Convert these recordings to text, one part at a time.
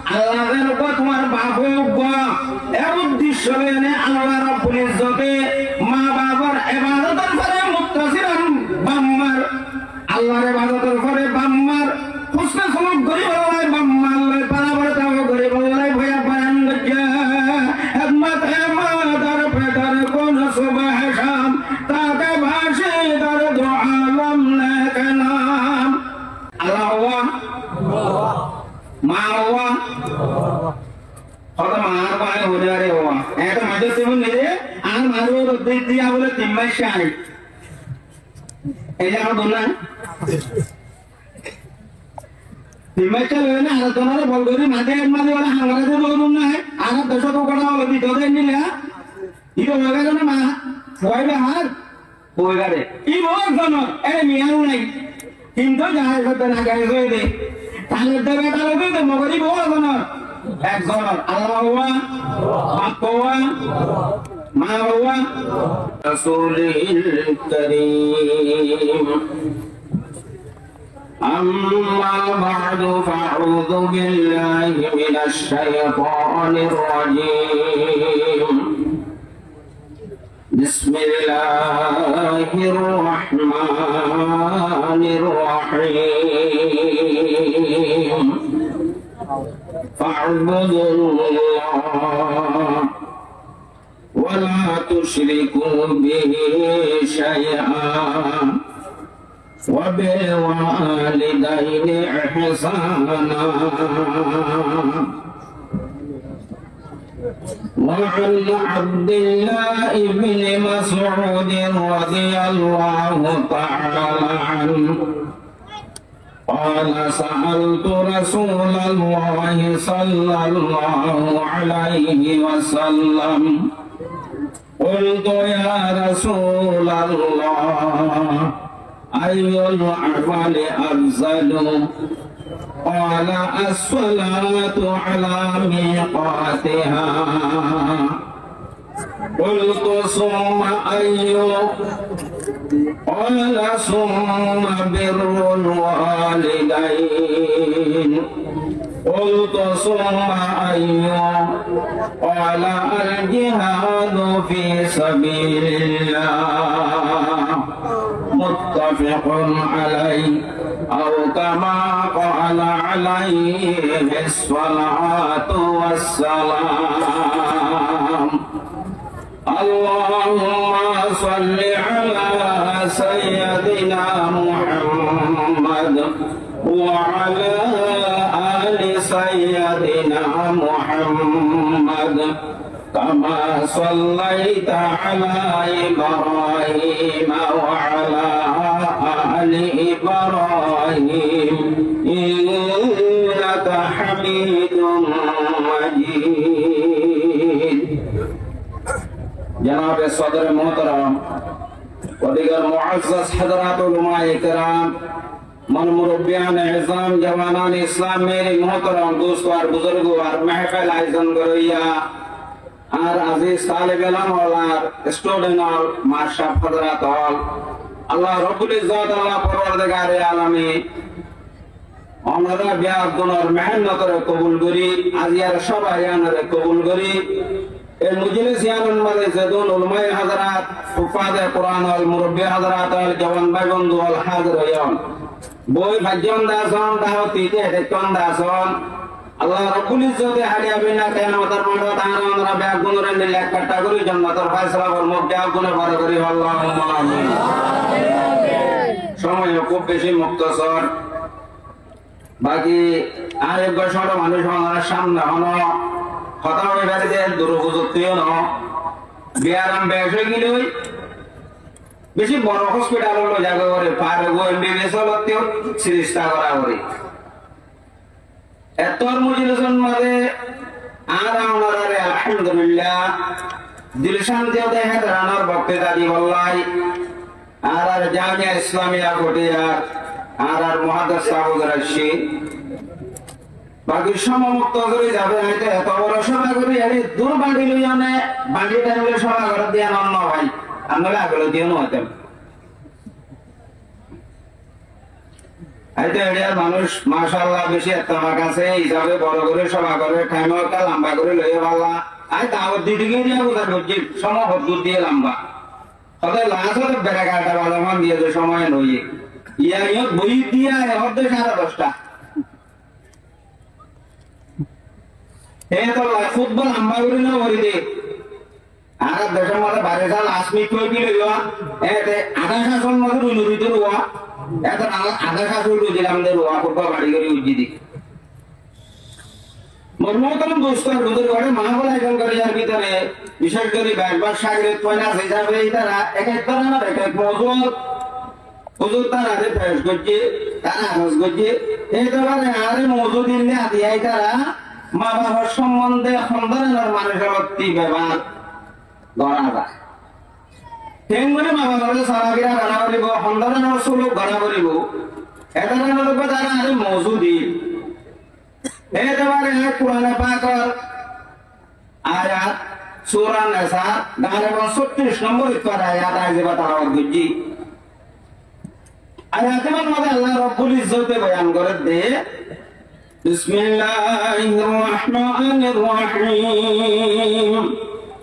আল্লাহের উপর তোমার বাপ এর উদ্দেশ্য এনে আল্লাহ রাব্বুল ইজ্জতে মা বাবার ইবাদতের পরে মুত্তাসিরান বাম্মার আল্লাহর ইবাদতের পরে বাম্মার হুসনে সুলুক গরিব আল্লাহ বাম্মার আল্লাহ পারাবার তাও গরিব আল্লাহ ভয়া বয়ান গজা হিম্মত মাদার পেদার কোন সুবহ শাম তাকে ভাসে দর্দ আলম নে কানাম আল্লাহ মা আল্লাহ কথা মার পায় হয়ে রে বাবা একটা মাঝে তুমি নিলে আর মারো দিয়া বলে তিন মাস আই এই আমার দোনা তিন মাস চলে না আর তোমার বল করি মাঝে মাঝে বলে হাঙ্গারে তো বলুন না আর দশ তো কথা বলে দিতে দেন নিলে ইটো হয়ে গেল না মা হইবে হার হয়ে গেলে ই বল জানো এ মিয়াও নাই কিন্তু যাই করতে না গায়ে হয়ে দে তাহলে দেবে তাহলে তো মগরি বল জানো একজন আল্লাহ হুয়া বাপ হুয়া মা হুয়া রাসূলুল কারীম أما بعد فأعوذ بالله من الشيطان الرجيم بسم الله الرحمن الرحيم فاعبدوا الله ولا تشركوا به شيئا وبالوالدين إحسانا وعن عبد الله بن مسعود رضي الله تعالى عنه قال سألت رسول الله صلى الله عليه وسلم قلت يا رسول الله أي الأعمال أفضل قال الصلاة على ميقاتها قلت ثم أي قال ثم بر الوالدين قلت ثم أي قال الجهاد في سبيل الله متفق عليه أو كما قال عليه الصلاة والسلام اللهم صل على سيدنا محمد وعلى آل سيدنا محمد كما صليت على إبراهيم وعلى آل إبراهيم إنك حميد مجيد جناب صدر محترم وديگر معزز حضرات علماء کرام من مربیان عظام جوانان اسلام میری محترم دوست اور بزرگوں اور محفل آئزن گرویا আর আজিজ তালেব ইলম ওয়ালার স্টুডেন্ট অল মাশাআল্লাহ হযরত অল আল্লাহ রাব্বুল ইজ্জত আল্লাহ পরওয়ারদিগারে আলামিন আমরা বিয়া গুনার মেহনতরে কবুল করি আজিয়ার সবাই আনারে কবুল করি এই মজলিস ইয়ানুন মালে জাদুন উলামায়ে হযরত হুফাজে কোরআন ওয়াল মুরব্বি হযরত আল জওয়ান ভাই বন্ধু আল হাজির হইয়ান বই ভাজ্জন দাসন দাওতিতে হেতন দাসন আল্লাহ রাব্বুল ইজ্জতে হারিয়া বিনা কিয়ামতের মাঠে তাআলা আমরা বিয়া গুনারে নিলে এক কাটা করি জান্নাতের ফয়সালা করব বিয়া গুনার বড় করি আল্লাহুম্মা আমিন সময় খুব বেশি মুক্তসর বাকি আর এক বছর মানুষ আমার সামনে হলো কথা হয়ে গেছে দুর্গজত্বীয় ন বিয়ারাম বেশ হয়ে গেলে বেশি বড় হসপিটাল হলো জায়গা করে পার গো এমবিবিএস হলতেও চিকিৎসা করা করে এতর মজলিসন মাঝে আর আমারে আলহামদুলিল্লাহ দিল শান্তি দেহে রানার বক্তৃতা দি বললাই আর জামিয়া ইসলামিয়া ঘটিয়া আর মুহাদ্দিস সাহেবের আসি বাকি সমমুক্ত করে যাবে হয়তো এত বড় সভা করি আরে দূর বাড়ি লইয়ানে বাড়িটা নিলে সভা করে দিয়ে অন্য ভাই আমরা আগলে দিয়ে হইতাম হয়তো এরিয়ার মানুষ মাশাআল্লাহ বেশি তোমার কাছে হিসাবে বড় করে সভা করে টাইমও একটা লম্বা করে লইয়ে পারলা আই দাওয়াত দিতে গিয়ে দিয়া বোঝা করছি সময় হদ্দুর দিয়ে লম্বা হতে লাশ হতে বেড়া কাটা বাজামান দিয়ে যে সময় নইয়ে ইয়া ইয়ত বই দিয়া হদ্দে 10:30 হে তো ফুটবল লম্বা করে না করি দে আর দেশের মধ্যে বাইরে যা লাস্ট মিট করে দিলে এতে আধা শাসন মধ্যে রুইতে রোয়া এত আধা শাসন দিলাম রোয়া ফুটবল বাড়ি করে উজ্জি দিই মর্মতম দোস্তর বুধুর ঘরে মাহবুল আয়োজন করে যার ভিতরে বিশেষ করে ব্যাসবার সাগরের পয়নাস হিসাবে তারা এক এক ধরনের এক এক মজুর তারা ফেস করছে তারা আরজ করছে এই তোমার আরে মজুর দিলে আদিয়াই তারা মা বাবার সম্বন্ধে সন্তানের মানুষের অতি ব্যবহার গড়া যায় তেমনি মা বাবার সারাবিরা গড়া করিব সন্তানের চলুক গড়া করিব এটা তারা আরে মজুদি একেবারে কোরআনে পাকের আয়াত সূরা নিসা গানের 36 নম্বর আয়াত আইছে তারা বুঝি আয়াতের মধ্যে আল্লাহ রাব্বুল ইজ্জতে বয়ান করে দে বিসমিল্লাহির রহমানির রহিম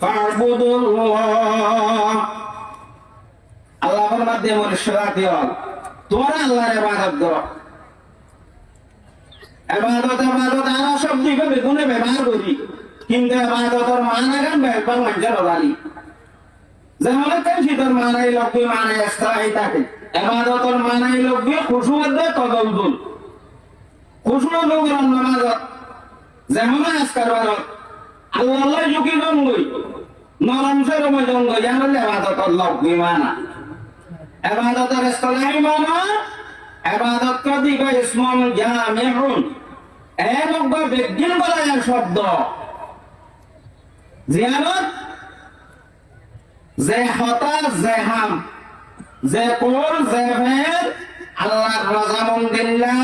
ফা'বুদুল্লাহ আল্লাহর মাধ্যমে মনুষ্যরা দিও তোমরা আল্লাহর ইবাদত করো এবাদত আরো সব দিকে বেগুনে ব্যবহার করি কিন্তু এবাদতের মানা গান ব্যবহার মঞ্জের বালি যেমন কেন শীতের মানাই লক্ষ্মী মানাই এক্সট্রাই থাকে এবাদতের মানাই লক্ষ্মী খুশু মধ্যে তদলদুল খুশু লোক নামাজত যেমন আজকার বারত আল্লাহ ঝুঁকি জঙ্গই নরম সে রমে জঙ্গই জানলে এবাদতের লক্ষ্মী মানা এবাদতের এক্সট্রাই মানা এবাদত কা দিবা ইসমুল জামিউন এমক বিজ্ঞান বলা যায় শব্দ জিয়ারত যে হতা জেহাম যে কোর যে ফের আল্লাহর রাজামন্দিল্লাহ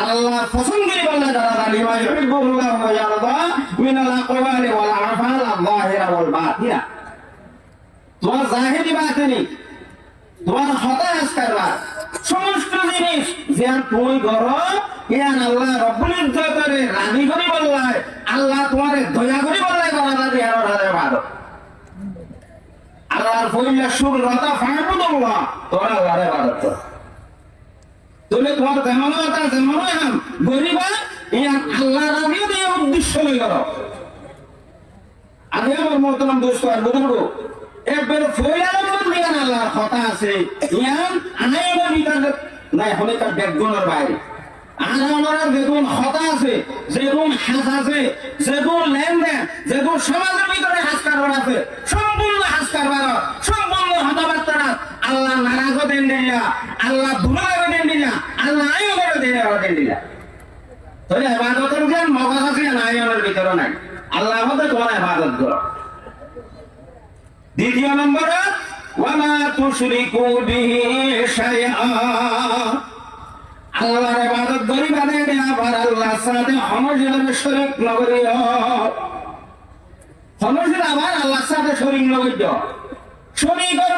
আল্লাহ পছন্দের বলে যারা লিমা ইউহিব্বুল্লাহ ওয়া ইয়ারদা মিনাল আকওয়ালি ওয়াল আফআল আয-যাহিরা ওয়াল বাতিনা তোমার জাহিরি বাতিনি তোমার হতা আসকারবা সমস্ত জিনিস যে তুই করো ইয়ান আল্লাহ রব্বুল ইজ্জতের রাজি করি বললাই আল্লাহ তোমারে দয়া করি বললাই করা যাবে আর রাজে ভালো আল্লাহর ফইলা শুকরাতা ফা'বুদুল্লাহ তোরা আল্লাহর ইবাদত কর তুমি তোমার জামানাটা জামানাম গরিবা ইয়ান আল্লাহর রাজি দিয়ে উদ্দেশ্য লই করো আমি আমার মোহতরম দোস্ত আর বুঝুন এবার ফইলা ইয়ান আল্লাহর কথা আছে ইয়ান আনাইবা ভিতরে নাই হলে তার বেগুনের বাইরে আমার বেগুন হতা আছে যেগুন হাস আছে যেগুন লেনদেন যেগুন সমাজের ভিতরে হাস কারবার আছে সম্পূর্ণ হাস কারবার সম্পূর্ণ হতাবার্তা আল্লাহ নারাজ দেন দিলা আল্লাহ দুলা দেন দিলা আল্লাহ আয়ো করে দেন দিলা তাহলে ইবাদতের জ্ঞান মগজ আছে না আয়নের ভিতরে নাই আল্লাহ হতে তোমার ইবাদত করো দ্বিতীয় নম্বর ওয়ালা তুশরিকু বিহি শাইআ আল্লাহর ইবাদত করিবা দেবে আবার আল্লাহর সাথে হনজের শরীক নগরিও হনজের আবার আল্লাহর সাথে শরীক নগরিও শরীকের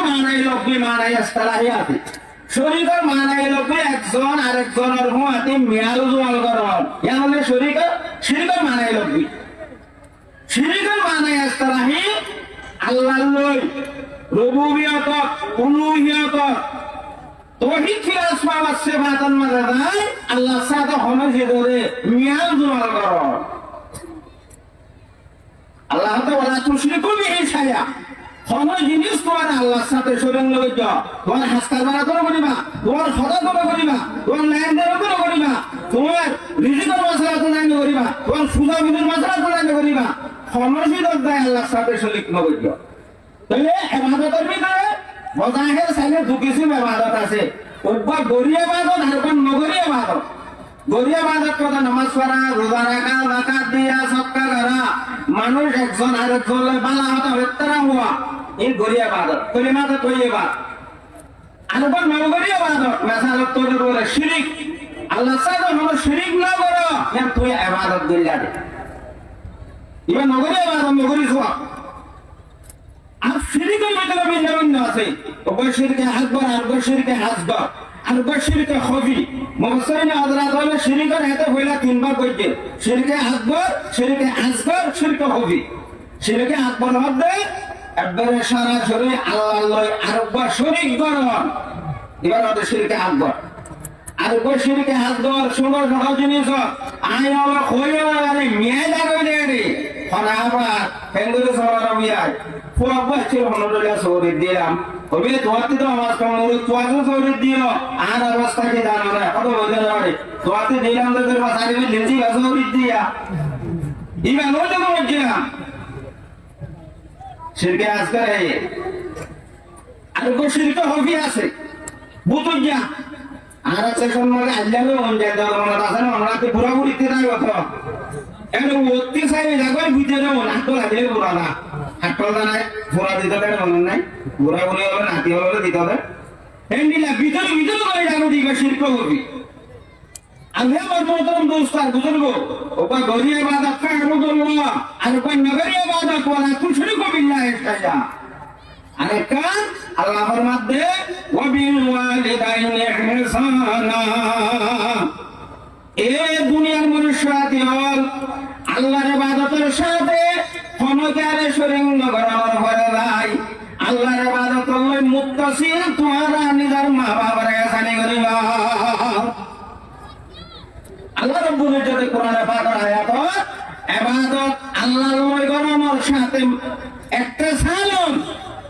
মানাই লক্ষ্মী মানাই ইস্তালাহি আছে শরীকের মানাই লক্ষ্মী একজন আরেকজনের হুয়াতে মিয়াল জোয়াল করন ইয়াহলে শরীকের মানাই লক্ষ্মী শরীকের মানাই ইস্তালাহি আল্লাহ লই রুবুবিয়ত উলুহিয়ত তৌহিদ ফিল আসমা ওয়াস সিফাতের মধ্যে নাই আল্লাহর সাথে হনজেরে মিয়াল জোয়াল করন আল্লাহ তো ওয়ালা তুশরিকু বিহি শাইআ কোন জিনিস তোমার আল্লাহর সাথে শরীক লইত তোমার হাসকার বাড়া করে করিবা তোমার সদা করে করিবা তোমার লেনদেন করে করিবা তোমার রিজিকের মশলা তো নাই করিবা তোমার সুজা বিনুর মশলা তো নাই করিবা সমর্পিত দেয় আল্লাহর সাথে শরীক লইত তাহলে ইবাদতের ভিতরে বজাহের সাইনে দুকিসি ইবাদত আছে ওবা গরিয়া ইবাদত আর কোন নগরিয়া ইবাদত গরিয়া ইবাদত কথা নামাজ পড়া রোজা রাখা যাকাত দিয়া সদকা করা মানুষ একজন আরেকজনের বালা হতা হত্যা হওয়া এই গরিয়া ইবাদত কলিমাতে তৈয়বা আর কোন নগরিয়া ইবাদত মেসালত তোদের বলে শিরিক আল্লাহর সাথে কোনো শিরিক না করো এর তুই ইবাদত দিলা দে ইবা নগরিয়া ইবাদত নগরি সোয়া আর শিরিকের ভিতরে ভিন্ন ভিন্ন আছে ওই শিরকে আকবর আর ওই শিরকে আসগর আর শিরকে খফি মুফাসসিরিন হযরত হলো শিরকের হাতে হইলা তিন ভাগ কইছে শিরকে আকবর শিরকে আসগর শিরকে খফি শিরকে আকবর মধ্যে একবারে সরাসরি আল্লাহর আরেকবার শরীক করন এবার হচ্ছে শিরকে আকবর আরেকবার শিরকে আসগর সুন্দর সহজ জিনিস আই আমার কইয়া আরে মিয়া লাগবে রে ফনাবা হেন্দুরে সবার বিয়ায় ফুয়াবা ছিল হনদলিয়া সৌরি দিলাম ওবে তোয়াতে তো আমার কমরে তোয়াতে সৌরি দিও আর অবস্থা কি জানো না কত বলে রে তোয়াতে দিলাম তো তোর বাসারে লিঞ্জি সৌরি দিয়া ইবা নয় তো বলছিলাম শিরকে আসগর হে আর কো শিরকে হবি আছে বুতুজা আর আছে সম্মানে আল্লাহর অঞ্জা দাও মনে আছে না আমরা পুরা পুরিতে নাই কথা এনে ওত্তি সাইবে জায়গায় বুঝে যাও না তো লাগে পুরা না হাটল না পুরা দিতে পারে মনে নাই পুরা বলে হবে নাতি হলে দিতে হবে এন্ডিলা ভিতরে ভিতরে করে জানো দিবে শিরকে হবি আমি আমার মোহতরম দোস্ত আর বুজুর্গ ওপর গরিয়া ইবাদত কারুদুল্লাহ আর ওপর নগরিয়া ইবাদত ওয়ালা তুশরিকু বিল্লাহি শাইআ আরে কান আল্লাহর মধ্যে ওয়া বিল ওয়ালিদাইনি ইহসানা এই দুনিয়ার মনুষ্যতি হল আল্লাহর ইবাদতের সাথে ক্ষমতারে শরীক করার পরে ভাই আল্লাহর ইবাদত হল মুত্তাসিল তোমারা নিজের মা বাবার কাছে করিবা আল্লাহ রাব্বুল ইজ্জতে কোরআনে পাকের আয়াত ইবাদত আল্লাহর ওই গণনার সাথে একটা সালন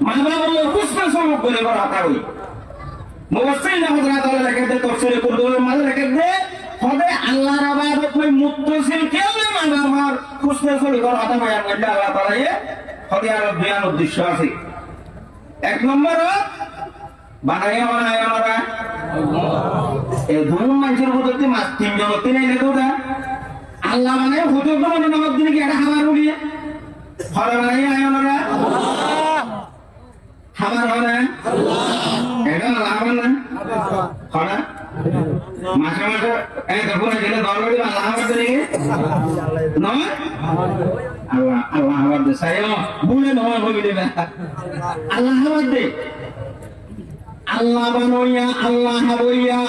মা বাবার হুসনে সলুক করে করা হয় মুফাসসিরিন হযরত আল্লাহ লেখেতে তাফসীরে কুরআনের মাঝে লেখেতে হবে আল্লাহর ইবাদত ওই মুত্তাসিল কেউ মা বাবার হুসনে সলুক করা কথা বয়ান করলে আল্লাহ তাআলা হবে আর বয়ান উদ্দেশ্য আছে এক নম্বর বানায়া আমরা এই ধর্ম মানুষের মধ্যে মাস তিনজন তিনই লেখা আল্লাহ মানে হুজুর তো মনে নগদ দিনে কি একটা খাবার উড়িয়ে ফলে বানাইয়া আমরা খাবার হয় না এটা লাভ না হয় মাসে মাসে এই দেখুন গেলে দরবারে আল্লাহ আমার দিকে নয় আল্লাহ আল্লাহ আমার দে সাইও বুলে নয় হইবে আল্লাহ আমার দে আল্লাহ বানাইয়া আল্লাহ বইয়া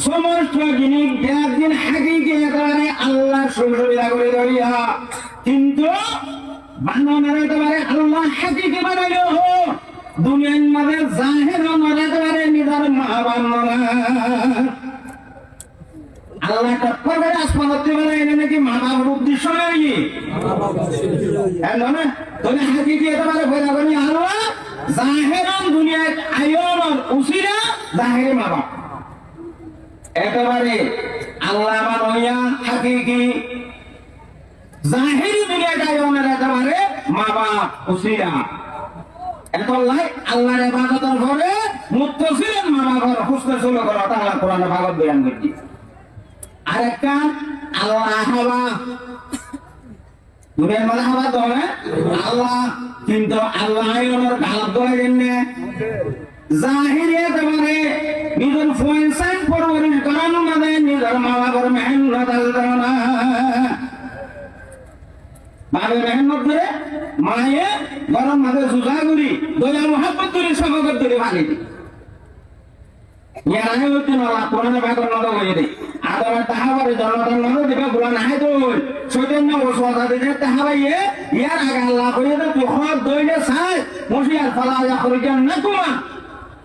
সমস্ত জিনিস একদিন হাকিকি একেবারে আল্লাহ সুবিধা করে ধরিয়া কিন্তু বানানোর একেবারে আল্লাহ হাকিকি বানাইল দুনিয়ার মাঝে জাহের একেবারে নিজের মা বান্না আল্লাহ টপ্পর করে আসমান হতে পারে এনে নাকি মা বাবার উদ্দেশ্য নেই না তোলে হাকিকি একেবারে ভয় লাগনি আল্লাহ জাহেরান দুনিয়ায় আয়নের উসিরা জাহেরে মা বাপ একেবারে আল্লাহ বানাইয়া হাকিকি জাহেরি দুনিয়ায় আয়নের একেবারে মা বাপ উসিরা এতলাই আল্লাহর ইবাদতের পরে মুত্তাসিলেন মা বাবার হুসনে সুলুক করা আল্লাহ কোরআনে ভাগবত বয়ান করছি আরেকটা আল্লাহ হাওয়া দুনিয়ার মধ্যে হাওয়া তো আল্লাহ কিন্তু আল্লাহ আয়নের গালাব দেওয়ার জন্য জাহিরি একেবারে নিজের ফয়েন্সাইন পরবরিশ করানো মানে নিজের মা বাবার মেহনত না বাবার মেহনত করে মায়ে গরম মাঝে সুজা করি দয়া মোহাম্মত করে সমাগত করে ভাঙি ইয়ারাই হচ্ছে না কোরআনে ভাগর নদ হয়ে দেয় আদর তাহাবারে জন্মদান নদ দিবে গুলা নাই তো চৈতন্য ওসওয়াসা দিতে তাহাবাইয়ে ইয়ার আগে আল্লাহ কইয়ে তো তুহর দইলে সাই মুশিয়ার ফালা ইয়া খরিজান না তোমা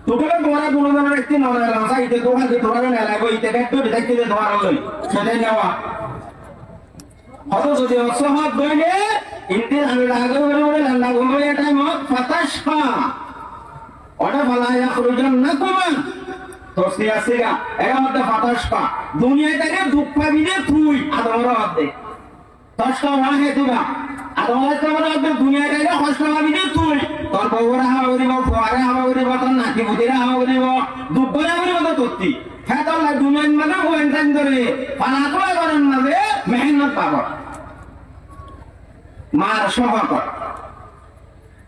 তোকে তোরা গুণগানের একটি নরে রাসা ইতে তোরা যে তোরা না লাগো ইতে দেখতে দেখতে ধরা হই সেটাই নেওয়া হতো যদি অসহব দইলে ইনতে আমি লাগো বলে আল্লাহ বলে এটা মত ফাতাশফা ওটা ফালা ইয়া খরিজান না তোমা তোসি আসিগা এর মধ্যে ফাতাশফা দুনিয়াটাকে দুঃখ পাবিনে তুই আদমর মধ্যে তশকা ওয়াহে দিবা আদমর মধ্যে দুনিয়াটাকে কষ্ট পাবিনে তুই তোর বউরা হাওয়া করিব ফুয়ারে হাওয়া করিব তোর নাতি বুদিরা হাওয়া করিব দুঃখরা করিব তো তোতি হ্যাঁ তোর দুনিয়ার মানে ওয়েন্টাইন ধরে পালাতোয়া করেন মাঝে মেহনত পাব মার সহকর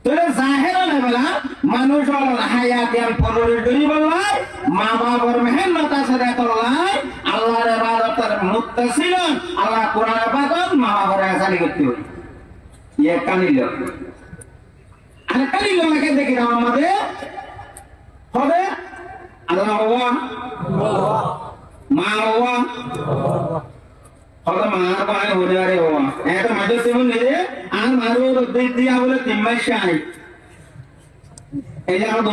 তোরে জাহের নেবেলা মানুষ হায়াতিয়ান পরের দরি বললাই মা বাবার মেহনত আছে দেখলাই আল্লাহর ইবাদতের মুত্তাসিল আল্লাহ কোরআন ইবাদত মা বাবার আসানি করতে হবে ইয়ে কালিল আর কালিল লাগে দেখি না আমাদের হবে Allah huwa ma huwa কথা মার পায় হলে আরে হওয়া এটা মাঝে তেমন নিলে আর মারো দিয়া বলে তিম্মাই শাই এই যে আমার